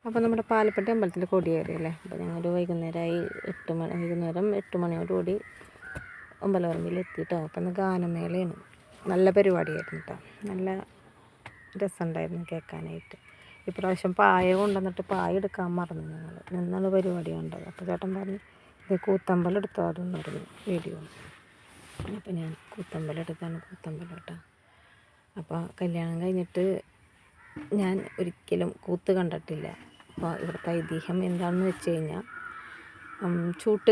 അപ്പോൾ നമ്മുടെ പാലപ്പെട്ടി അമ്പലത്തിൽ കൊടിയേറിയല്ലേ. അപ്പോൾ ഞങ്ങൾ വൈകുന്നേരമായി 8 മണിയോടുകൂടി അമ്പലവറമ്പിൽ എത്തിയിട്ടോ. അപ്പം ഇന്ന് ഗാനമേളയാണ്, നല്ല പരിപാടിയായിരുന്നു കേട്ടോ. നല്ല രസമുണ്ടായിരുന്നു കേൾക്കാനായിട്ട്. ഇപ്രാവശ്യം പായ കൊണ്ടുവന്നിട്ട് പായ എടുക്കാൻ മറന്നു ഞങ്ങൾ. നിന്നാണ് പരിപാടി കണ്ടത്. അപ്പോൾ ചേട്ടൻ പറഞ്ഞു ഇത് കൂത്തമ്പലം എടുത്തോ അതെന്ന് പറഞ്ഞു വീഡിയോ. അപ്പോൾ ഞാൻ കൂത്തമ്പലം എടുത്താണ്, കൂത്തമ്പലം കേട്ടോ. അപ്പോൾ കല്യാണം കഴിഞ്ഞിട്ട് ഞാൻ ഒരിക്കലും കൂത്ത് കണ്ടിട്ടില്ല. അപ്പോൾ ഇവിടുത്തെ ഐതിഹ്യം എന്താണെന്ന് വെച്ച് കഴിഞ്ഞാൽ ചൂട്ട്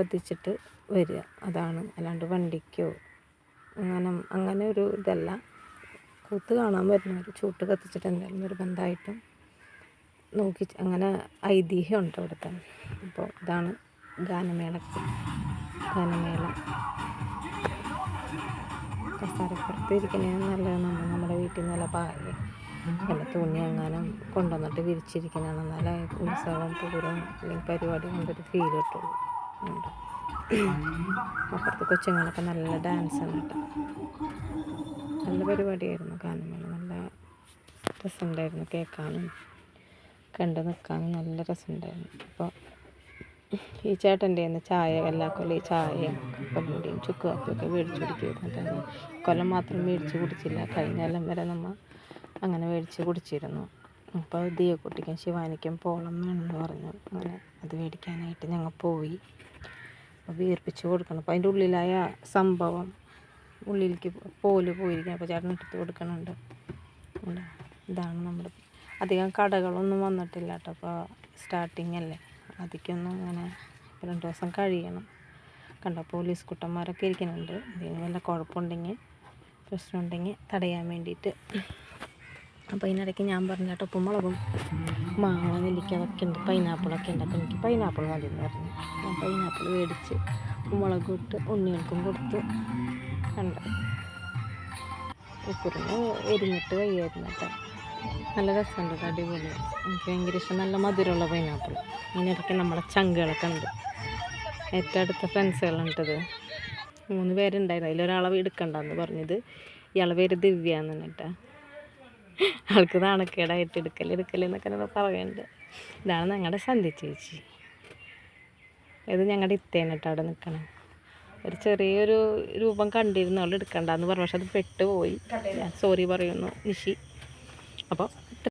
കത്തിച്ചിട്ട് വരിക, അതാണ്. അല്ലാണ്ട് വണ്ടിക്കോ അങ്ങനെ ഒരു ഇതല്ല. കൂത്ത് കാണാൻ വരുന്നവർ ചൂട്ട് കത്തിച്ചിട്ട് എന്തായാലും നിർബന്ധമായിട്ടും നോക്കി, അങ്ങനെ ഐതിഹ്യമുണ്ട് ഇവിടുത്തെ. അപ്പോൾ ഇതാണ് ഗാനമേള. കസാരപ്പുറത്ത് ഇരിക്കണേന് നല്ലത് നമ്മുടെ വീട്ടിൽ നല്ല പായ നല്ല തുണി എങ്ങാനും കൊണ്ടുവന്നിട്ട് വിരിച്ചിരിക്കണതാണ്. നല്ല ഉത്സവം പൂരം അല്ലെങ്കിൽ പരിപാടി കൊണ്ടൊരു ഫീൽ കിട്ടുള്ളൂ. ഉണ്ട് അപ്പുറത്ത് കൊച്ചുങ്ങളൊക്കെ നല്ല ഡാൻസാണ് കേട്ടോ. നല്ല പരിപാടിയായിരുന്നു ഗാനമേള. നല്ല രസമുണ്ടായിരുന്നു കേൾക്കാനും കണ്ടു നിൽക്കാനും നല്ല രസമുണ്ടായിരുന്നു. അപ്പോൾ ഈ ചേട്ടൻ്റെ കയ്യിൽ നിന്ന് ചായ എല്ലാ കൊല്ലം ഈ ചായയും കപ്പലണ്ടിയും ചുക്ക് കാപ്പിയൊക്കെ മേടിച്ച് കുടിക്കുമായിരുന്നു. കൊല്ലം മാത്രം മേടിച്ച് കുടിച്ചില്ല, കഴിഞ്ഞ കൊല്ലം വരെ നമ്മൾ അങ്ങനെ മേടിച്ച് കുടിച്ചിരുന്നു. അപ്പോൾ ദിയക്കുട്ടിക്കും ശിവാനിക്കും പോളം എന്ന് പറഞ്ഞു. അങ്ങനെ അത് മേടിക്കാനായിട്ട് ഞങ്ങൾ പോയി. അപ്പോൾ വീർപ്പിച്ച് കൊടുക്കണം. അപ്പോൾ അതിൻ്റെ ഉള്ളിലായ സംഭവം ഉള്ളിലേക്ക് പോയിരിക്കണം. അപ്പോൾ ചേട്ടൻ എടുത്ത് കൊടുക്കണുണ്ട്. ഇതാണ് നമ്മുടെ. അധികം കടകളൊന്നും വന്നിട്ടില്ല കേട്ടോ. അപ്പോൾ സ്റ്റാർട്ടിങ് അല്ലേ, അതിക്കൊന്നും അങ്ങനെ 2 ദിവസം കഴിയണം. കണ്ടോ പോലീസ് കുട്ടന്മാരൊക്കെ ഇരിക്കുന്നുണ്ട്. എന്തെങ്കിലും വല്ല കുഴപ്പമുണ്ടെങ്കിൽ പ്രശ്നമുണ്ടെങ്കിൽ തടയാൻ വേണ്ടിയിട്ട്. അപ്പോൾ ഇതിനിടയ്ക്ക് ഞാൻ പറഞ്ഞ കേട്ടോ, ഉപ്പും മുളകും മാങ്ങ നെല്ലിക്ക അതൊക്കെ ഉണ്ട്, പൈനാപ്പിളൊക്കെ ഉണ്ട്. അപ്പോൾ എനിക്ക് പൈനാപ്പിൾ മതി എന്ന് പറഞ്ഞു. ഞാൻ പൈനാപ്പിൾ മേടിച്ച് മുളക് ഇട്ട് ഉണ്ണികൾക്കും കൊടുത്ത്. കണ്ടോ ഉപ്പുരുന്ന് എരിഞ്ഞിട്ട് കഴിയായിരുന്നു കേട്ടോ. നല്ല രസമുണ്ട് കേട്ടോ, അടിപൊളി. എനിക്ക് ഭയങ്കര ഇഷ്ടം, നല്ല മധുരമുള്ള പൈനാപ്പിൾ. ഇതിനിടയ്ക്ക് നമ്മളെ ചങ്കുകളൊക്കെ ഉണ്ട്, ഏറ്റവും അടുത്ത ഫ്രണ്ട്സുകളുണ്ടത്. 3 പേരുണ്ടായിരുന്നു. അതിലൊരാളെ എടുക്കണ്ടെന്ന് പറഞ്ഞത്. ഇയാളെ പേര് ദിവ്യ എന്നാണ് കേട്ടോ. ആൾക്ക് നാണക്കേടായിട്ട് എടുക്കലെന്നൊക്കെ പറയുന്നുണ്ട്. ഇതാണ് ഞങ്ങളുടെ സന്ധ്യ ചേച്ചി. ഇത് ഞങ്ങളുടെ ഇത്തേനെ കേട്ടോ അവിടെ നിൽക്കണം. ഒരു ചെറിയൊരു രൂപം കണ്ടിരുന്നു, അവൾ എടുക്കണ്ടെന്ന് പറഞ്ഞു. പക്ഷെ അത് പെട്ടുപോയി. ഞാൻ സോറി പറയുന്നു നിഷി. അപ്പോൾ